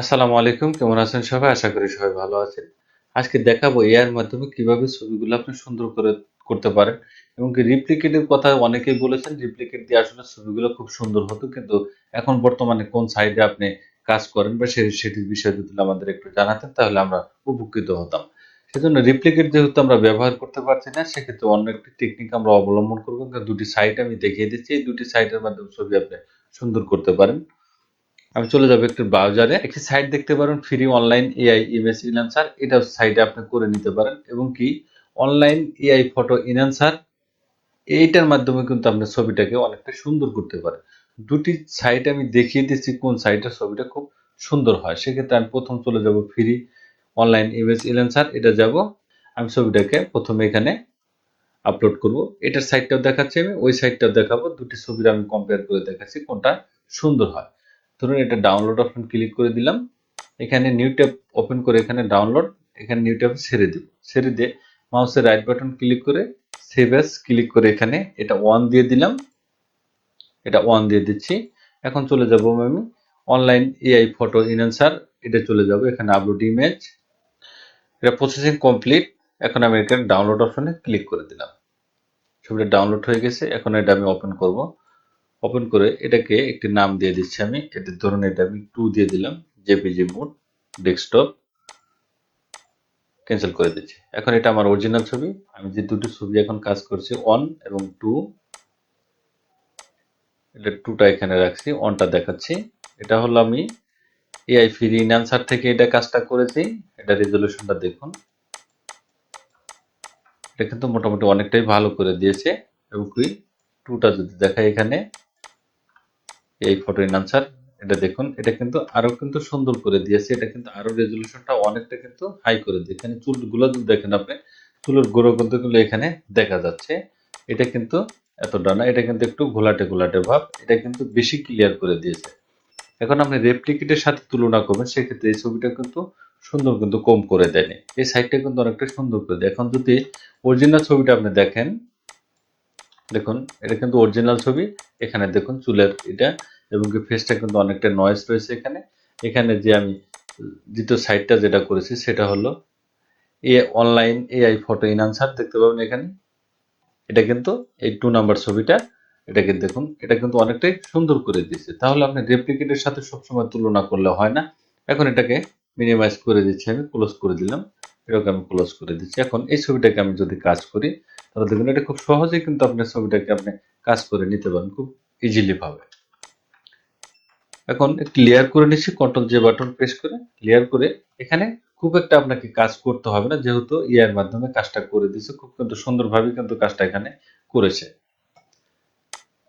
আসসালামু আলাইকুম, কেমন আছেন সবাই? আশা করি সবাই ভালো আছেন। আজকে দেখাবো এআই এর মাধ্যমে কিভাবে ছবিগুলো আপনি সুন্দর করে করতে পারেন এবং কি রিপ্লিকেট এর কথা অনেকেই বলেছেন। রিপ্লিকেট দিয়ে আসলে ছবিগুলো খুব সুন্দর হতো। কিন্তু এখন বর্তমানে কোন সাইডে আপনি কাজ করেন বা সেটির বিষয়ে যদি আমাদের একটু জানাতেন তাহলে আমরা উপকৃত হতাম। সেজন্য রিপ্লিকেট যেহেতু আমরা ব্যবহার করতে পারছি না, সেক্ষেত্রে অন্য একটি টেকনিক আমরা অবলম্বন করব। দুটি সাইট আমি দেখিয়ে দিচ্ছি। এই দুটি সাইটের মাধ্যমে ছবি আপনি সুন্দর করতে পারেন। আমি চলে যাবো একটু ব্রাউজারে। একটি সাইট দেখতে পারেন, free online AI image enhancer. এটা সাইটে আপনি করে নিতে পারেন এবং কি অনলাইন এআই ফটো ইনহ্যান্সার, এইটার মাধ্যমে কিন্তু আপনার ছবিটাকে অনেকটা সুন্দর করতে পারেন। দুটি সাইট আমি দেখিয়ে দিচ্ছি কোন সাইটের ছবিটা খুব সুন্দর হয়। সেক্ষেত্রে আমি প্রথম চলে যাব ফ্রি অনলাইন ইমেজ ইনহ্যান্সার, এটা যাব। আমি ছবিটাকে প্রথমে এখানে আপলোড করব। এটার সাইটটাও দেখাচ্ছি, আমি ওই সাইটটাও দেখাবো। দুটি ছবির আমি কম্পেয়ার করে দেখাচ্ছি কোনটা সুন্দর হয়। ধরুন এটা ডাউনলোড অপশন ক্লিক করে দিলাম। এখানে নিউ ট্যাব ওপেন করে এখানে ডাউনলোড, এখানে নিউ ট্যাবে ছেড়ে দিব। ছেড়ে দিয়ে মাউসের রাইট বাটন ক্লিক করে সেভ অ্যাজ ক্লিক করে এখানে এটা অন দিয়ে দিলাম। এটা অন দিয়ে দিচ্ছি। এখন চলে যাব আমি অনলাইন এআই ফটো ইনহ্যান্সার, এটা চলে যাব। এখানে আপলোড ইমেজ, এটা প্রসেসিং কমপ্লিট। এখন আমি এখানে ডাউনলোড অপশনে ক্লিক করে দিলাম। ছবিটা ডাউনলোড হয়ে গেছে। এখন এটা আমি ওপেন করব। ওপেন করে এটাকে একটি নাম দিয়ে দিচ্ছি আমি। এটার ধরুন এটা আমি 2 দিয়ে দিলাম। জেপিজি মোড, ডেস্কটপ, ক্যান্সেল করে দিচ্ছি। এখন এটা আমার অরিজিনাল ছবি। আমি যে দুটো ছবি এখন কাজ করছি 1 এবং 2, এটা 2টা এখানে রাখছি, 1টা দেখাচ্ছি। এটা হলো আমি এআই ফ্রি ইনহ্যান্সার থেকে এটা কাজটা করেছি। এটা রেজলিউশনটা দেখুন। এটা কিন্তু মোটামুটি অনেকটাই ভালো করে দিয়েছে। এবং কি 2টা যদি দেখাই এখানে এই ফটো এনহান্সার, এটা দেখুন, এটা কিন্তু আরো কিন্তু সুন্দর করে দিয়েছে। এটা কিন্তু আরো রেজলিউশনটা অনেকটা কিন্তু হাই করে দিয়েছে। এখানে চুলগুলো যদি দেখেন আপনি, চুলের গোড়া কিন্তু এখানে দেখা যাচ্ছে। এটা কিন্তু এতটা না, এটা কিন্তু একটু ঘোলাটে ঘোলাটে ভাব। এটা কিন্তু বেশি ক্লিয়ার করে দিয়েছে। এখন আপনি রেপ্লিকেটের সাথে তুলনা করবেন, সেক্ষেত্রে এই ছবিটা কিন্তু সুন্দর কিন্তু কম করে দেয়নি। এই সাইডটা কিন্তু অনেকটা সুন্দর করে দেয়। এখন যদি অরিজিনাল ছবিটা আপনি দেখেন, দেখুন এটা কিন্তু অরিজিনাল ছবি। এখানে দেখুন চুলের এটা এবং কি ফেসটা কিন্তু অনেকটা নয়েজ রয়েছে এখানে। এখানে যে আমি দ্বিতীয় সাইডটা যেটা করেছি সেটা হলো অনলাইন এআই ফটো ইনহ্যান্সার, দেখতে পাবেন এখানে। এটা কিন্তু এই 2 নাম্বার ছবিটা, এটাকে দেখুন, এটা কিন্তু অনেকটাই সুন্দর করে দিয়েছে। তাহলে আপনি রেপ্লিকেটের সাথে সবসময় তুলনা করলে হয় না। এখন এটাকে মিনিমাইজ করে দিচ্ছি, আমি ক্লোজ করে দিলাম। এটাকে আমি ক্লোজ করে দিচ্ছি। এখন এই ছবিটাকে আমি যদি কাজ করি তাহলে দেখুন এটা খুব সহজেই কিন্তু আপনার ছবিটাকে আপনি কাজ করে নিতে পারেন খুব ইজিলি ভাবে। এখন একটু লেয়ার করে নিচ্ছি, কন্ট্রোল জে বাটন প্রেস করে লেয়ার করে। এখানে খুব একটা আপনাকে কাজ করতে হবে না, যেহেতু ইয়ার মাধ্যমে কাজটা করে দিয়েছে। খুব কিন্তু সুন্দরভাবে কিন্তু কাজটা এখানে করেছে।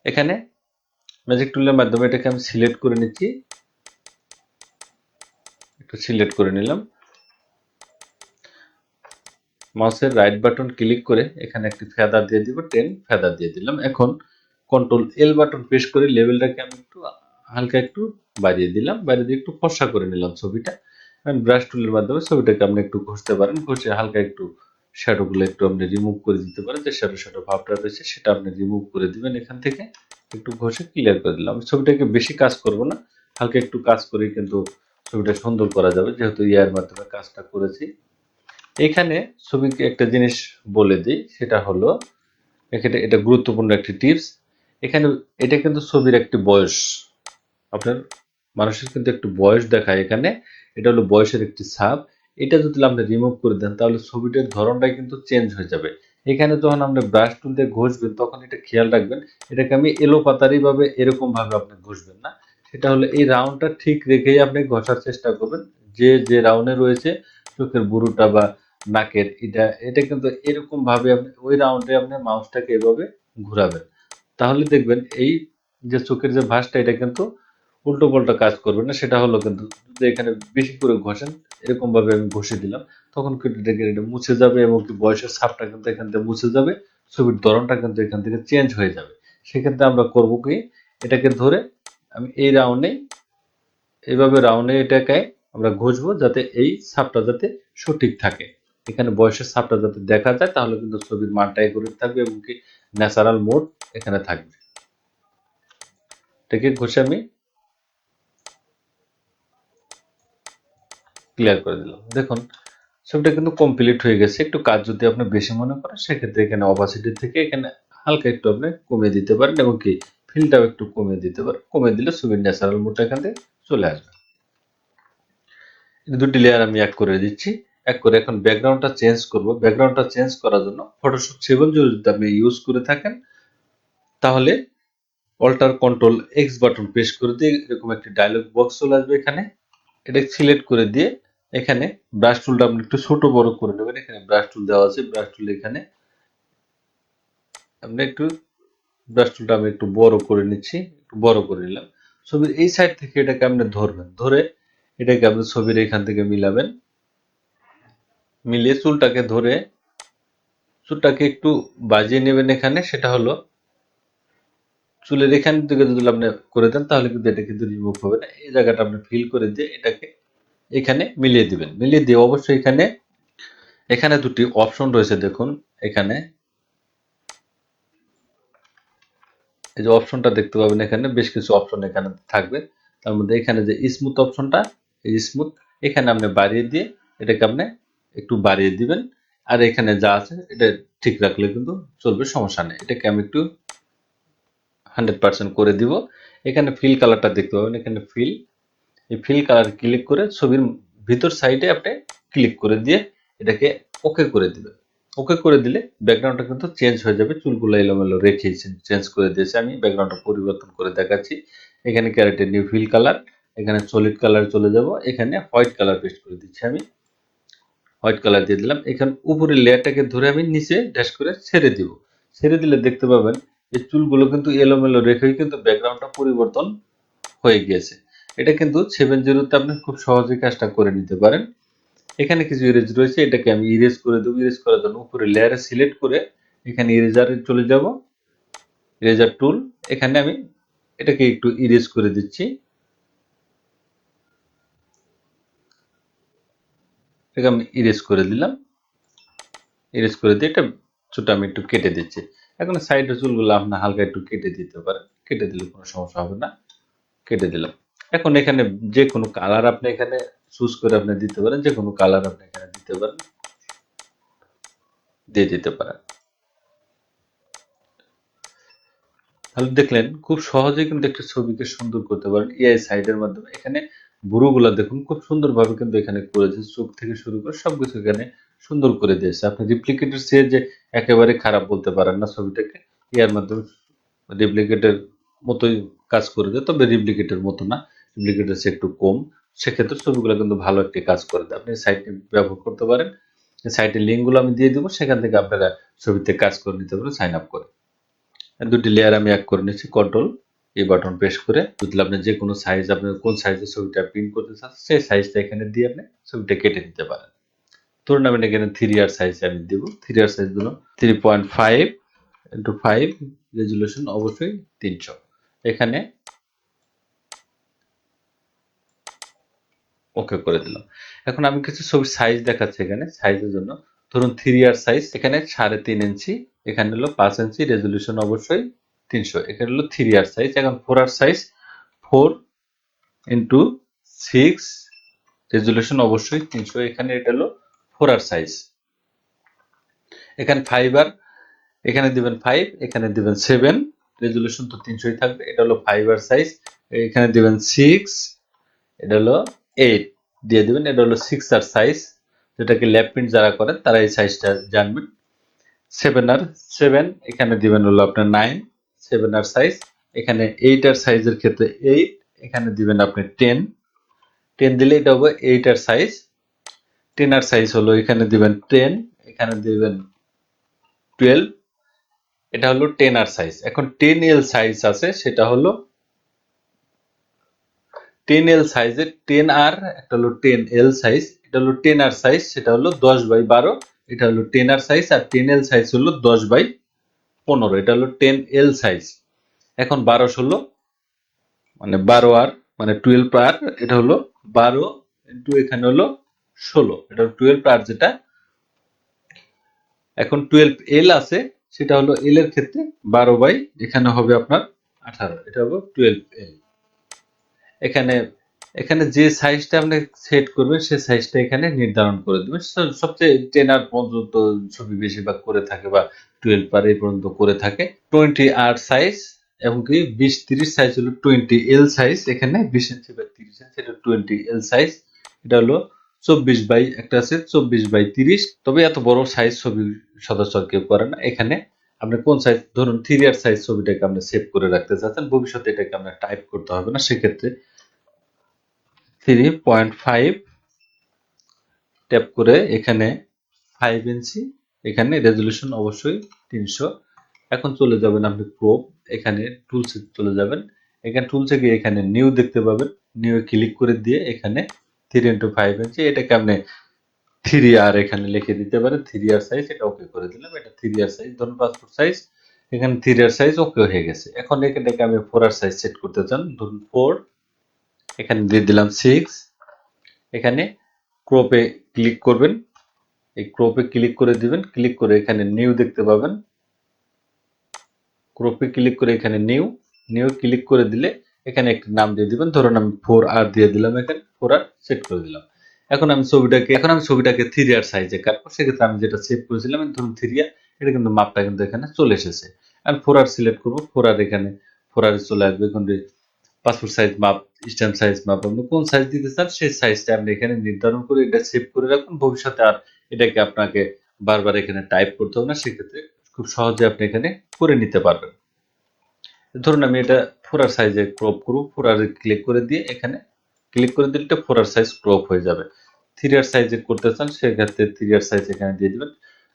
এখানে ম্যাজিক টুলের মাধ্যমে এটাকে আমি সিলেক্ট করে নিচ্ছি, একটু সিলেক্ট করে নিলাম। মাউসের রাইট বাটন ক্লিক করে এখানে একটি ফেদার দিয়ে দিব, 10 ফেদার দিয়ে দিলাম। এখন কন্ট্রোল এল বাটন প্রেস করে লেভেলটাকে আমি একটু হালকা একটু বাড়িয়ে দিলাম, বাড়িয়ে দিয়ে একটু ফর্সা করে নিলাম ছবিটা। ব্রাশ টুলের মাধ্যমে ছবিটাকে আপনি একটু ঘষতে পারেন, ঘষে হালকা একটু শ্যাডোগুলো একটু আপনি রিমুভ করে দিতে পারেন। যে শ্যাডো শ্যাডো ভাবটা রয়েছে সেটা আপনি রিমুভ করে দিবেন এখান থেকে। একটু ঘষে ক্লিয়ার করে দিলাম। ছবিটাকে বেশি কাজ করব না, হালকা একটু কাজ করেই কিন্তু ছবিটা সুন্দর করা যাবে, যেহেতু ইয়ার মাধ্যমে কাজটা করেছি। এখানে ছবিকে একটা জিনিস বলে দিই, সেটা হলো এখানে এটা গুরুত্বপূর্ণ একটি টিপস। এখানে এটা কিন্তু ছবির একটি বয়স, আপনার মানুষের কিন্তু একটু বয়স দেখায় এখানে। এটা হলো বয়সের একটি ছাপ। এটা যদি আপনি রিমুভ করে দেন তাহলে ছবিটার ধরনটাই কিন্তু চেঞ্জ হয়ে যাবে। এখানে যখন আপনি ব্রাশ টুল দিয়ে ঘষবেন তখন এটা খেয়াল রাখবেন, এটাকে আমি এলোপাতারি ভাবে এরকম ভাবে আপনি ঘষবেন না। সেটা হলো এই রাউন্ডটা ঠিক রেখেই আপনি ঘষার চেষ্টা করবেন। যে যে রাউন্ডে রয়েছে চোখের বুরুটা বা নাকের এটা, এটা কিন্তু এরকম ভাবে আপনি ওই রাউন্ডে আপনি মাউসটাকে এভাবে ঘোরাবেন। তাহলে দেখবেন এই যে চোখের যে ভাঁজটা এটা কিন্তু উল্টো পাল্টা কাজ করবে না। সেটা হলো কিন্তু যদি এখানে বেশি করে ঘষেন, এরকম ভাবে আমি ঘষে দিলাম, তখন কিন্তু দেখবেন এটা মুছে যাবে এবং কি বয়সের ছাপটা কিন্তু এখান থেকে মুছে যাবে। ছবির ধরনটা কিন্তু এখান থেকে চেঞ্জ হয়ে যাবে। সেক্ষেত্রে আমরা করব কি, এটাকে ধরে আমি এই রাউন্ডে, এইভাবে রাউন্ডে এটাকে আমরা ঘষবো যাতে এই ছাপটা যাতে সঠিক থাকে। এখানে বয়সের ছাপটা যাতে দেখা যায়, তাহলে কিন্তু ছবির মানটা একুরেট থাকবে এবং কি ন্যাচারাল মোড এখানে থাকবে। এটাকে ঘষে আমি ক্লিয়ার করে দিলাম। দেখুন ছবিটা কিন্তু কমপ্লিট হয়ে গেছে। একটু কাজ যদি আপনি বেশি মনে করেন সেক্ষেত্রে এখানে অপাসিটি থেকে এখানে হালকা একটু আপনি কমিয়ে দিতে পারেন এবং কি ফিলটাও একটু কমিয়ে দিতে পারেন। কমিয়ে দিলে ছবির ন্যাচারাল মুডটা এখান থেকে চলে আসবে। দুটি লেয়ার আমি এক করে দিচ্ছি। এক করে এখন ব্যাকগ্রাউন্ডটা চেঞ্জ করব। ব্যাকগ্রাউন্ডটা চেঞ্জ করার জন্য ফটোশপ 7 যদি আপনি ইউজ করে থাকেন তাহলে alt control X button press করে দিয়ে এরকম একটি ডায়লগ বক্স চলে আসবে। এখানে এটা সিলেক্ট করে দিয়ে এখানে ব্রাশ টুলটা আপনি একটু ছোট বড় করে নেবেন। এখানে ব্রাশ টুল দেওয়া আছে, ব্রাশ টুল এখানে আপনি একটু ব্রাশ টুলটা আমি একটু বড় করে নিচ্ছি, একটু বড় করে নিলাম। ছবির এই সাইড থেকে এটাকে আপনি ধরবেন, ধরে এটাকে আপনি ছবির এখান থেকে মিলাবেন। মিলিয়ে চুলটাকে ধরে চুলটাকে একটু বাজিয়ে নেবেন। এখানে সেটা হলো চুলের এখান থেকে যদি আপনি করে দেন তাহলে কিন্তু এটা কিন্তু রিমুভ হবে না। এই জায়গাটা আপনি ফিল করে দিয়ে এটাকে এখানে মিলিয়ে দিবেন। মিলিয়ে দিয়ে অবশ্যই এখানে এখানে দুটি অপশন রয়েছে দেখুন। এখানে এই যে অপশনটা দেখতে পাবেন, এখানে বেশ কিছু অপশন এখানে থাকবে। তার মধ্যে এখানে যে স্মুথ অপশনটা, এই স্মুথ এখানে আপনি বাড়িয়ে দিয়ে এটাকে আপনি একটু বাড়িয়ে দিবেন। আর এখানে যা আছে এটা ঠিক রাখলে কিন্তু চলবে, সমস্যা নেই। এটাকে আমি একটু 100% করে দিব। এখানে ফিল কালারটা দেখতে পাবেন, এখানে ফিল, এই ফিল কালার ক্লিক করে ছবির ভিতর সাইডে আপনি ক্লিক করে দিয়ে এটাকে ওকে করে দিবেন। ওকে করে দিলে ব্যাকগ্রাউন্ডটা কিন্তু চেঞ্জ হয়ে যাবে। চুলগুলো এলোমেলো রেখেই চেঞ্জ করে দিয়েছি আমি। ব্যাকগ্রাউন্ডটা পরিবর্তন করে দেখাচ্ছি। এখানে ক্যারেক্টার নিউ ফিল কালার, এখানে সলিড কালার চলে যাব। এখানে হোয়াইট কালার পেস্ট করে দিচ্ছি আমি, হোয়াইট কালার দিয়ে দিলাম। এখানে উপরের লেয়ারটাকে ধরে আমি নিচে ড্যাশ করে ছেড়ে দিব। ছেড়ে দিলে দেখতে পাবেন এই চুলগুলো কিন্তু এলোমেলো রেখেই কিন্তু ব্যাকগ্রাউন্ডটা পরিবর্তন হয়ে গিয়েছে। এটা কিন্তু 7.0 তে আপনি খুব সহজেই কাজটা করে নিতে পারেন। এখানে কিছু ইরেজ রয়েছে, এটাকে আমি ইরেজ করে দেবো। ইরেজ করার জন্য উপরে লেয়ারে সিলেক্ট করে এখানে ইরেজারে চলে যাব, ইরেজার টুল। এখানে আমি এটাকে একটু ইরেজ করে দিচ্ছি। এটাকে আমি ইরেজ করে দিলাম। ইরেজ করে দিয়ে এটা ছোট আমি একটু কেটে দিচ্ছি। এখন সাইডের চুলগুলো আপনি হালকা একটু কেটে দিতে পারেন, কেটে দিলে কোনো সমস্যা হবে না। কেটে দিলাম। এখন এখানে যে কোনো কালার আপনি এখানে চুজ করে আপনি দিতে পারেন, যে কোনো কালার আপনি এখানে দিতে পারেন, দিয়ে দিতে পারেন। তাহলে দেখলেন খুব সহজেই কিন্তু একটা ছবিকে সুন্দর করতে পারেন এআই সাইডের মাধ্যমে। এখানে বুড়োগুলা দেখুন খুব সুন্দরভাবে কিন্তু এখানে করেছে, চোখ থেকে শুরু করে সবকিছু এখানে সুন্দর করে দিয়েছে। আপনি রিপ্লিকেটের চেয়ে যে একেবারে খারাপ বলতে পারেন না ছবিটাকে, এর মাধ্যমে রিপ্লিকেটের মতোই কাজ করে দেয়, তবে রিপ্লিকেটের মতো না, রিপ্লিকেটের চেয়ে একটু কম। সেক্ষেত্রে ছবিগুলো কিন্তু ভালো একটি কাজ করে দেয়। আপনি সাইটটি ব্যবহার করতে পারেন। সাইটের লিঙ্কগুলো আমি দিয়ে দেবো, সেখান থেকে আপনারা ছবিতে কাজ করে নিতে পারেন সাইন আপ করে। দুটি লেয়ার আমি এক করে নিচ্ছি, কন্ট্রোল এই বাটন প্রেস করে। যদি আপনি যে কোনো সাইজ, আপনি কোন সাইজের ছবিটা প্রিন্ট করতে চাচ্ছেন সেই সাইজটা এখানে দিয়ে আপনি ছবিটা কেটে নিতে পারেন। ধরুন আমি এখানে 3R সাইজ আমি দেব। 3R সাইজ গুলো 3.5x5, রেজুলেশন অবশ্যই 300। এখানে ওকে করে দিলাম। এখন আমি কিছু ছবির সাইজ দেখাচ্ছি। এখানে সাইজের জন্য ধরুন 3R সাইজ, এখানে 3.5 ইঞ্চি, এখানে হলো 5 ইঞ্চি, রেজুলেশন অবশ্যই 300। এখানে হলো 3R সাইজ। এখন 4R সাইজ 4x6, রেজুলেশন অবশ্যই 300। এখানে এটা হলো 4R সাইজ। এখানে 5R, এখানে দিবেন 5, এখানে দিবেন 7, রেজুলেশন তো 300ই থাকবে। এটা হলো 5R সাইজ। এখানে দিবেন 6, এটা হলো 8 দিয়ে দিবেন। এটা হলো 6R সাইজ, যেটাকে ল্যাপ প্রিন্ট যারা করেন তারা এই সাইজটা জানবেন। 7R 7, এখানে দিবেন হলো আপনার 9, 7R সাইজ। এখানে 8R সাইজের ক্ষেত্রে 8, এখানে দিবেন আপনি 10, 10 দিলে এটা হবে 8R সাইজ। 10R সাইজ হলো এখানে দিবেন 10, এখানে দিবেন 12, এটা হলো 10R সাইজ। এখন 10L সাইজ আছে, সেটা হলো 10L সাইজের 10R, একটা হলো 10L সাইজ, এটা হলো 10R সাইজ, সেটা হলো 10/12, এটা হলো 10R সাইজ। আর 10L সাইজ হলো 10/15, এটা হলো 10L সাইজ। এখন 12/16 মানে 12R মানে 12R, এটা হলো 12 ইন্টু এখানে হলো 16, এটা হলো 12R যেটা। এখন 12L আছে, সেটা হলো L এর ক্ষেত্রে 12 এখানে হবে আপনার 18, এটা হবে 12L। এখানে এখানে যে সাইজটা আপনি সেট করবেন সেই সাইজটা এখানে নির্ধারণ করে দেবেন। সবচেয়ে 10 আর পর্যন্ত ছবি বেশিরভাগ করে থাকে বা 12 আর এই পর্যন্ত করে থাকে। 20 আর সাইজ এবং কি 20-30 সাইজ হলো 20 এল সাইজ, এখানে 20 ইঞ্চি বাই 30 ইঞ্চি, এটা 20 এল সাইজ। এটা হলো 24 বাই একটা আছে 24 বাই 30। তবে এত বড় সাইজ ছবি সচরাচর কেউ করে না। এখানে আপনি কোন সাইজ, ধরুন 3 আর সাইজ ছবিটাকে আপনি সেভ করে রাখতে চাচ্ছেন, ভবিষ্যতে এটাকে আপনার টাইপ করতে হবে না, সেক্ষেত্রে 3.5 ট্যাপ করে এখানে 5 ইঞ্চি, এখানে রেজলিউশন অবশ্যই 300। এখন চলে যাবেন আপনি ক্রপ, এখানে টুলসে চলে যাবেন, এখানে টুলসে গিয়ে এখানে নিউ দেখতে পাবেন, নিউ ক্লিক করে দিয়ে এখানে 3x5 ইঞ্চি, এটাকে আপনি 3R এখানে লিখে দিতে পারেন, 3R সাইজ, এটা ওকে করে দিলাম। এটা 3R সাইজ, ধরুন পাসপোর্ট সাইজ, এখানে 3R সাইজ ওকে হয়ে গেছে। এখন এখানে আমি 4R সাইজ সেট করতে চান, ধরুন 4, এখানে দিয়ে দিলাম 6। এখানে ক্রপে ক্লিক করবেন, এই ক্রপে ক্লিক করে দিবেন, ক্লিক করে এখানে নিউ দেখতে পাবেন, ক্রপে ক্লিক করে এখানে নিউ, নিউ ক্লিক করে দিলে এখানে একটি নাম দিয়ে দিবেন, ধরুন আমি 4R দিয়ে দিলাম, এখানে 4R সেট করে দিলাম। এখন আমি ছবিটাকে 3R সাইজে কাটবো, সেক্ষেত্রে আমি যেটা সেভ করেছিলাম ধরুন 3R, এটা কিন্তু মাপটা কিন্তু এখানে চলে এসেছে। আমি 4R সিলেক্ট করবো, 4R এখানে 4R চলে আসবে। এখন পাসপোর্ট সাইজ মাপ, স্ট্যাম্প সাইজ মাপ, আপনি কোন সাইজ দিতে চান সেই সাইজটা আপনি এখানে নির্ধারণ করে এটা সেভ করে রাখুন। ভবিষ্যতে আর এটাকে আপনাকে বারবার এখানে টাইপ করতে হবে না, সেক্ষেত্রে খুব সহজে আপনি এখানে করে নিতে পারবেন। ধরুন আমি এটা 4R সাইজে ক্রপ করব, 4R ক্লিক করে দিয়ে এখানে ক্লিক করে দিলে এটা 4R সাইজ ক্রপ হয়ে যাবে। 3R সাইজে করতে চান সেক্ষেত্রে 3R সাইজ এখানে দিয়ে দিবেন।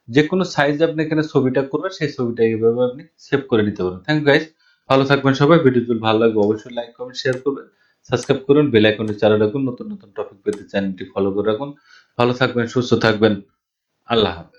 যে কোনো সাইজ আপনি এখানে ছবিটা করবেন, সেই ছবিটা এইভাবে আপনি সেভ করে নিতে পারবেন। থ্যাংক ইউ গাইস, ভালো থাকবেন সবাই। ভিডিও যদি ভালো লাগে অবশ্যই লাইক কমেন্ট শেয়ার করবেন, সাবস্ক্রাইব করুন, বেল আইকনটি চালু রাখুন, নতুন নতুন টপিক পেতে চ্যানেলটি ফলো করে রাখুন। ভালো থাকবেন, সুস্থ থাকবেন, আল্লাহ হাফেজ।